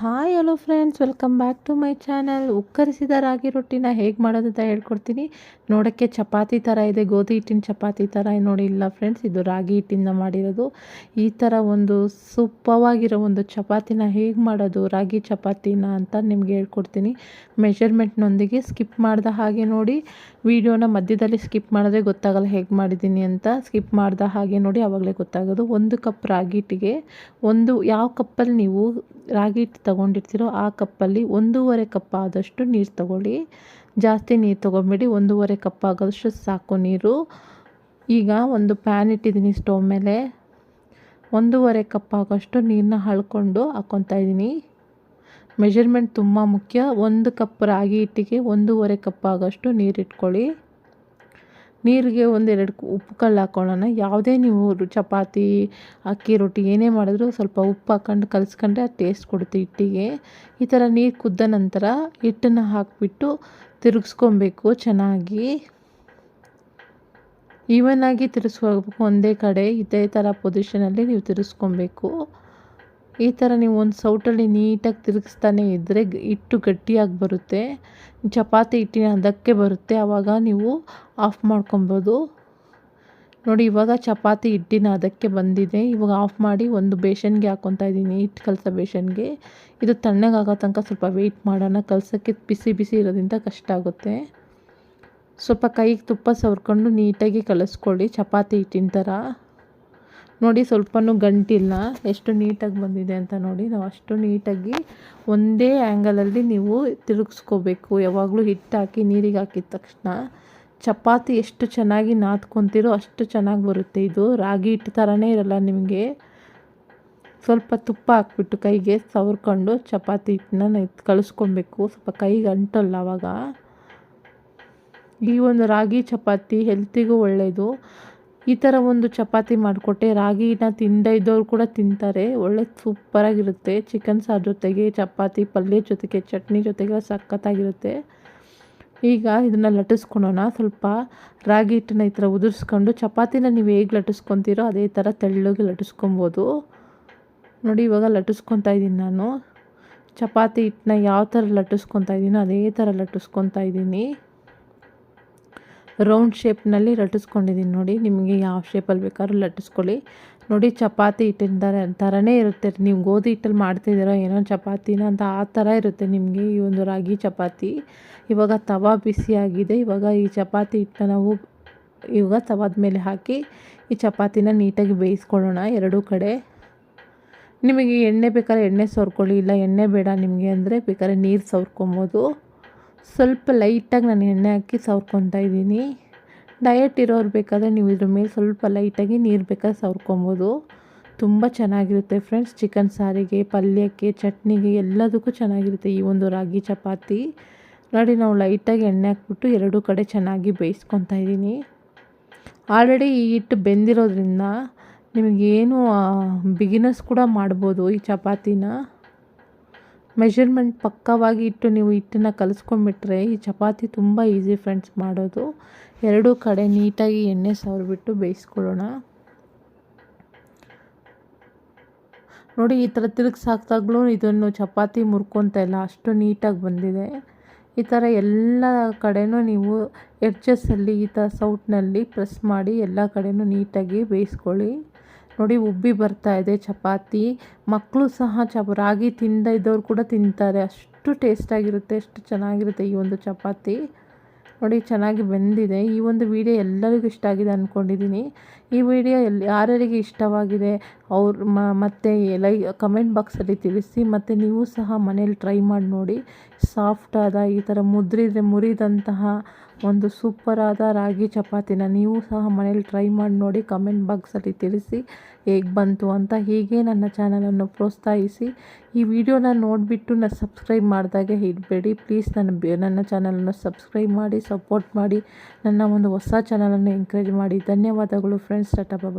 Hi hello friends, welcome back to my channel. ಉಕ್ಕರಿಸಿದ ರಾಗಿ ರೊಟ್ಟಿನ ಹೇಗೆ ಮಾಡೋದು ಅಂತ ಹೇಳ್ಕೊಡ್ತೀನಿ. ನೋಡೋಕ್ಕೆ ಚಪಾತಿ ಥರ ಇದೆ, ಗೋಧಿ ಹಿಟ್ಟಿನ ಚಪಾತಿ ಥರ ನೋಡಿ. ಇಲ್ಲ ಫ್ರೆಂಡ್ಸ್, ಇದು ರಾಗಿ ಹಿಟ್ಟಿಂದ ಮಾಡಿರೋದು. ಈ ಥರ ಒಂದು ಸೂಪವಾಗಿರೋ ಒಂದು ಚಪಾತಿನ ಹೇಗೆ ಮಾಡೋದು, ರಾಗಿ ಚಪಾತಿನ ಅಂತ ನಿಮ್ಗೆ ಹೇಳ್ಕೊಡ್ತೀನಿ. ಮೆಷರ್ಮೆಂಟ್ನೊಂದಿಗೆ ಸ್ಕಿಪ್ ಮಾಡ್ದ ಹಾಗೆ ನೋಡಿ. ವಿಡಿಯೋನ ಮಧ್ಯದಲ್ಲಿ ಸ್ಕಿಪ್ ಮಾಡಿದ್ರೆ ಗೊತ್ತಾಗಲ್ಲ ಹೇಗೆ ಮಾಡಿದ್ದೀನಿ ಅಂತ. ಸ್ಕಿಪ್ ಮಾಡ್ದ ಹಾಗೆ ನೋಡಿ, ಆವಾಗಲೇ ಗೊತ್ತಾಗೋದು. 1 ಕಪ್ ರಾಗಿ ಹಿಟ್ಟಿಗೆ ಯಾವ ಕಪ್ಪಲ್ಲಿ ನೀವು ರಾಗಿ ಹಿಟ್ಟು ತೊಗೊಂಡಿರ್ತೀರೋ ಆ ಕಪ್ಪಲ್ಲಿ 1.5 ಕಪ್ ಆದಷ್ಟು ನೀರು ತೊಗೊಳ್ಳಿ. ಜಾಸ್ತಿ ನೀರು ತೊಗೊಬೇಡಿ, 1.5 ಕಪ್ ಆಗೋದಷ್ಟು ಸಾಕು ನೀರು. ಈಗ ಒಂದು ಪ್ಯಾನ್ ಇಟ್ಟಿದ್ದೀನಿ ಸ್ಟವ್ ಮೇಲೆ. 1.5 ಕಪ್ ಆಗೋಷ್ಟು ನೀರನ್ನ ಹಾಕ್ಕೊಂಡು ಹಾಕ್ಕೊತಾ ಇದ್ದೀನಿ. ಮೆಷರ್ಮೆಂಟ್ ತುಂಬ ಮುಖ್ಯ. 1 ಕಪ್ ರಾಗಿ ಹಿಟ್ಟಿಗೆ 1.5 ಕಪ್ ಆಗೋಷ್ಟು ನೀರು ಇಟ್ಕೊಳ್ಳಿ. ನೀರಿಗೆ 1-2 ಉಪ್ಪು ಕಲ್ಲು ಹಾಕ್ಕೊಳ್ಳೋಣ. ಯಾವುದೇ ನೀವು ಚಪಾತಿ, ಅಕ್ಕಿ ರೊಟ್ಟಿ ಏನೇ ಮಾಡಿದ್ರೂ ಸ್ವಲ್ಪ ಉಪ್ಪು ಹಾಕ್ಕೊಂಡು ಕಲಿಸ್ಕೊಂಡ್ರೆ ಅದು ಟೇಸ್ಟ್ ಕೊಡುತ್ತೆ ಹಿಟ್ಟಿಗೆ. ಈ ಥರ ನೀರು ಕುದ್ದ ನಂತರ ಹಿಟ್ಟನ್ನು ಹಾಕಿಬಿಟ್ಟು ತಿರುಗಿಸ್ಕೊಬೇಕು ಚೆನ್ನಾಗಿ. ಈವನಾಗಿ ತಿರುಗಿಸ್ಕೋಬೇಕು ಒಂದೇ ಕಡೆ. ಇದೇ ಥರ ಪೊಸಿಷನಲ್ಲಿ ನೀವು ತಿರುಗಿಸ್ಕೊಬೇಕು. ಈ ಥರ ನೀವು ಒಂದು ಸೌಟಲ್ಲಿ ನೀಟಾಗಿ ತಿರುಗಿಸ್ತಾನೆ ಇದ್ದರೆ ಹಿಟ್ಟು ಗಟ್ಟಿಯಾಗಿ ಬರುತ್ತೆ. ಚಪಾತಿ ಹಿಟ್ಟಿನ ಅದಕ್ಕೆ ಬರುತ್ತೆ. ಆವಾಗ ನೀವು ಆಫ್ ಮಾಡ್ಕೊಬೋದು ನೋಡಿ. ಇವಾಗ ಚಪಾತಿ ಹಿಟ್ಟಿನ ಅದಕ್ಕೆ ಬಂದಿದೆ. ಇವಾಗ ಆಫ್ ಮಾಡಿ ಒಂದು ಬೇಸನ್ಗೆ ಹಾಕ್ಕೊತಾ ಇದ್ದೀನಿ, ಹಿಟ್ಟು ಕಲಸೋ ಬೇಸನ್ಗೆ. ಇದು ತಣ್ಣಗಾಗೋ ತನಕ ಸ್ವಲ್ಪ ವೆಯ್ಟ್ ಮಾಡೋಣ. ಕಲಸೋಕ್ಕೆ ಬಿಸಿ ಬಿಸಿ ಇರೋದ್ರಿಂದ ಕಷ್ಟ ಆಗುತ್ತೆ. ಸ್ವಲ್ಪ ಕೈಗೆ ತುಪ್ಪ ಸವರ್ಕೊಂಡು ನೀಟಾಗಿ ಕಲಿಸ್ಕೊಳ್ಳಿ ಚಪಾತಿ ಹಿಟ್ಟಿನ ಥರ ನೋಡಿ. ಸ್ವಲ್ಪನೂ ಗಂಟಿಲ್ಲ, ಎಷ್ಟು ನೀಟಾಗಿ ಬಂದಿದೆ ಅಂತ ನೋಡಿ. ನಾವು ಅಷ್ಟು ನೀಟಾಗಿ ಒಂದೇ ಆ್ಯಂಗಲಲ್ಲಿ ನೀವು ತಿರುಗಿಸ್ಕೋಬೇಕು. ಯಾವಾಗಲೂ ಹಿಟ್ಟು ಹಾಕಿ ನೀರಿಗೆ ಹಾಕಿದ ತಕ್ಷಣ ಚಪಾತಿ ಎಷ್ಟು ಚೆನ್ನಾಗಿ ನಾದ್ಕೊತೀರೋ ಅಷ್ಟು ಚೆನ್ನಾಗಿ ಬರುತ್ತೆ. ಇದು ರಾಗಿ ಹಿಟ್ಟು ಥರನೇ ಇರಲ್ಲ ನಿಮಗೆ. ಸ್ವಲ್ಪ ತುಪ್ಪ ಹಾಕ್ಬಿಟ್ಟು ಕೈಗೆ ಸವರ್ಕೊಂಡು ಚಪಾತಿ ಹಿಟ್ಟನ್ನ ಕಲಿಸ್ಕೊಬೇಕು. ಸ್ವಲ್ಪ ಕೈಗೆ ಅಂಟಲ್ಲ ಆವಾಗ. ಈ ಒಂದು ರಾಗಿ ಚಪಾತಿ ಹೆಲ್ತಿಗೂ ಒಳ್ಳೆಯದು. ಈ ಥರ ಒಂದು ಚಪಾತಿ ಮಾಡಿಕೊಟ್ಟೆ ರಾಗಿನ ತಿಂದೇ ಇದ್ದವ್ರು ಕೂಡ ತಿಂತಾರೆ. ಒಳ್ಳೆ ಸೂಪರಾಗಿರುತ್ತೆ. ಚಿಕನ್ ಸಾರು ಜೊತೆಗೆ, ಚಪಾತಿ ಪಲ್ಯ ಜೊತೆಗೆ, ಚಟ್ನಿ ಜೊತೆಗೆ ಸಖತ್ತಾಗಿರುತ್ತೆ. ಈಗ ಇದನ್ನು ಲಟ್ಟಿಸ್ಕೊಳೋಣ. ಸ್ವಲ್ಪ ರಾಗಿ ಹಿಟ್ಟನ್ನ ಈ ಥರ ಉದುರಿಸ್ಕೊಂಡು, ಚಪಾತಿನ ನೀವು ಹೇಗೆ ಲಟ್ಟಿಸ್ಕೊತೀರೋ ಅದೇ ಥರ ತೆಳ್ಳಗೆ ಲಟ್ಟಿಸ್ಕೊಬೋದು ನೋಡಿ. ಇವಾಗ ಲಟ್ಟಿಸ್ಕೊತಾ ಇದ್ದೀನಿ ನಾನು. ಚಪಾತಿ ಹಿಟ್ಟನ್ನ ಯಾವ ಥರ ಲಟ್ಟಿಸ್ಕೊತಾ ಇದ್ದೀನೋ ಅದೇ ಥರ ಲಟ್ಟಿಸ್ಕೊತಾ ಇದ್ದೀನಿ. ರೌಂಡ್ ಶೇಪ್ನಲ್ಲಿ ಲಟ್ಟಿಸ್ಕೊಂಡಿದ್ದೀನಿ ನೋಡಿ. ನಿಮಗೆ ಯಾವ ಶೇಪಲ್ಲಿ ಬೇಕಾದ್ರೂ ಲಟ್ಟಿಸ್ಕೊಳ್ಳಿ ನೋಡಿ. ಚಪಾತಿ ಹಿಟ್ಟಿನ ಥರನೇ ಇರುತ್ತೆ. ನೀವು ಗೋಧಿ ಹಿಟ್ಟಲ್ಲಿ ಮಾಡ್ತಿದ್ದೀರೋ ಏನೋ ಚಪಾತಿನ ಅಂತ ಆ ಥರ ಇರುತ್ತೆ ನಿಮಗೆ ಈ ಒಂದು ರಾಗಿ ಚಪಾತಿ. ಇವಾಗ ತವಾ ಬಿಸಿಯಾಗಿದೆ. ಇವಾಗ ಈ ಚಪಾತಿ ಹಿಟ್ಟನ್ನ ನಾವು ಇವಾಗ ತವಾದ ಮೇಲೆ ಹಾಕಿ ಈ ಚಪಾತಿನ ನೀಟಾಗಿ ಬೇಯಿಸ್ಕೊಳ್ಳೋಣ ಎರಡೂ ಕಡೆ. ನಿಮಗೆ ಎಣ್ಣೆ ಬೇಕಾದ್ರೆ ಎಣ್ಣೆ ಸವರ್ಕೊಳ್ಳಿ, ಇಲ್ಲ ಎಣ್ಣೆ ಬೇಡ ನಿಮಗೆ ಅಂದರೆ ಬೇಕಾದ್ರೆ ನೀರು ಸವರ್ಕೊಬೋದು. ಸ್ವಲ್ಪ ಲೈಟಾಗಿ ನಾನು ಎಣ್ಣೆ ಹಾಕಿ ಸವರ್ಕೊತಾ ಇದ್ದೀನಿ. ಡಯಟ್ ಇರೋರು ಬೇಕಾದರೆ ನೀವು ಇದ್ರ ಮೇಲೆ ಸ್ವಲ್ಪ ಲೈಟಾಗಿ ನೀರು ಬೇಕಾದ್ರೆ ಸವರ್ಕೊಬೋದು. ತುಂಬ ಚೆನ್ನಾಗಿರುತ್ತೆ ಫ್ರೆಂಡ್ಸ್. ಚಿಕನ್ ಸಾರಿಗೆ, ಪಲ್ಯಕ್ಕೆ, ಚಟ್ನಿಗೆ ಎಲ್ಲದಕ್ಕೂ ಚೆನ್ನಾಗಿರುತ್ತೆ ಈ ಒಂದು ರಾಗಿ ಚಪಾತಿ ನೋಡಿ. ನಾವು ಲೈಟಾಗಿ ಎಣ್ಣೆ ಹಾಕ್ಬಿಟ್ಟು ಎರಡೂ ಕಡೆ ಚೆನ್ನಾಗಿ ಬೇಯಿಸ್ಕೊತಾ ಇದ್ದೀನಿ. ಆಲ್ರೆಡಿ ಈ ಹಿಟ್ಟು ಬೆಂದಿರೋದ್ರಿಂದ ನಿಮಗೇನು ಬಿಗಿನರ್ಸ್ ಕೂಡ ಮಾಡ್ಬೋದು ಈ ಚಪಾತಿನ. ಮೆಷರ್ಮೆಂಟ್ ಪಕ್ಕವಾಗಿ ಇಟ್ಟು ನೀವು ಹಿಟ್ಟನ್ನು ಕಲಿಸ್ಕೊಂಡ್ಬಿಟ್ರೆ ಈ ಚಪಾತಿ ತುಂಬ ಈಸಿ ಫ್ರೆಂಡ್ಸ್ ಮಾಡೋದು. ಎರಡೂ ಕಡೆ ನೀಟಾಗಿ ಎಣ್ಣೆ ಸವರ್ಬಿಟ್ಟು ಬೇಯಿಸ್ಕೊಳ್ಳೋಣ ನೋಡಿ. ಈ ಥರ ತಿರುಗಿಸಾಕ್ದಾಗ್ಲೂ ಇದನ್ನು ಚಪಾತಿ ಮುರ್ಕೊತಾ ಇಲ್ಲ, ಅಷ್ಟು ನೀಟಾಗಿ ಬಂದಿದೆ. ಈ ಥರ ಎಲ್ಲ ಕಡೆನೂ ನೀವು ಎಡ್ಜಸ್ಸಲ್ಲಿ ಈ ಥರ ಸೌಟ್ನಲ್ಲಿ ಪ್ರೆಸ್ ಮಾಡಿ ಎಲ್ಲ ಕಡೆನೂ ನೀಟಾಗಿ ಬೇಯಿಸ್ಕೊಳ್ಳಿ ನೋಡಿ. ಉಬ್ಬಿ ಬರ್ತಾ ಇದೆ ಚಪಾತಿ. ಮಕ್ಕಳು ಸಹ ರಾಗಿ ತಿಂದ ಇದ್ದವ್ರು ಕೂಡ ತಿಂತಾರೆ. ಅಷ್ಟು ಟೇಸ್ಟಾಗಿರುತ್ತೆ, ಅಷ್ಟು ಚೆನ್ನಾಗಿರುತ್ತೆ ಈ ಒಂದು ಚಪಾತಿ ನೋಡಿ. ಚೆನ್ನಾಗಿ ಬೆಂದಿದೆ. ಈ ಒಂದು ವಿಡಿಯೋ ಎಲ್ಲರಿಗೂ ಇಷ್ಟ ಆಗಿದೆ ಅಂದ್ಕೊಂಡಿದ್ದೀನಿ. ಈ ವಿಡಿಯೋ ಯಾರ್ಯಾರಿಗೆ ಇಷ್ಟವಾಗಿದೆ ಅವ್ರು ಮತ್ತೆ ಕಮೆಂಟ್ ಬಾಕ್ಸಲ್ಲಿ ತಿಳಿಸಿ. ಮತ್ತು ನೀವು ಸಹ ಮನೇಲಿ ಟ್ರೈ ಮಾಡಿ ನೋಡಿ. ಸಾಫ್ಟಾದ ಈ ಥರ ಮುರಿದಂತಹ ಒಂದು ಸೂಪರಾದ ರಾಗಿ ಚಪಾತಿನ ನೀವು ಸಹ ಮನೇಲಿ ಟ್ರೈ ಮಾಡಿ ನೋಡಿ. ಕಮೆಂಟ್ ಬಾಕ್ಸಲ್ಲಿ ತಿಳಿಸಿ ಹೇಗೆ ಬಂತು ಅಂತ. ಹೀಗೆ ನನ್ನ ಚಾನಲನ್ನು ಪ್ರೋತ್ಸಾಹಿಸಿ. ಈ ವಿಡಿಯೋನ ನೋಡಿಬಿಟ್ಟು ಸಬ್ಸ್ಕ್ರೈಬ್ ಮಾಡಿದಾಗೆ ಇಡಬೇಡಿ ಪ್ಲೀಸ್. ನನ್ನ ಚಾನಲನ್ನು ಸಬ್ಸ್ಕ್ರೈಬ್ ಮಾಡಿ, ಸಪೋರ್ಟ್ ಮಾಡಿ, ನನ್ನ ಒಂದು ಹೊಸ ಚಾನಲನ್ನು ಎಂಕರೇಜ್ ಮಾಡಿ. ಧನ್ಯವಾದಗಳು ಫ್ರೆಂಡ್ಸ್. ಟಾಟಾ ಬಾಯ್.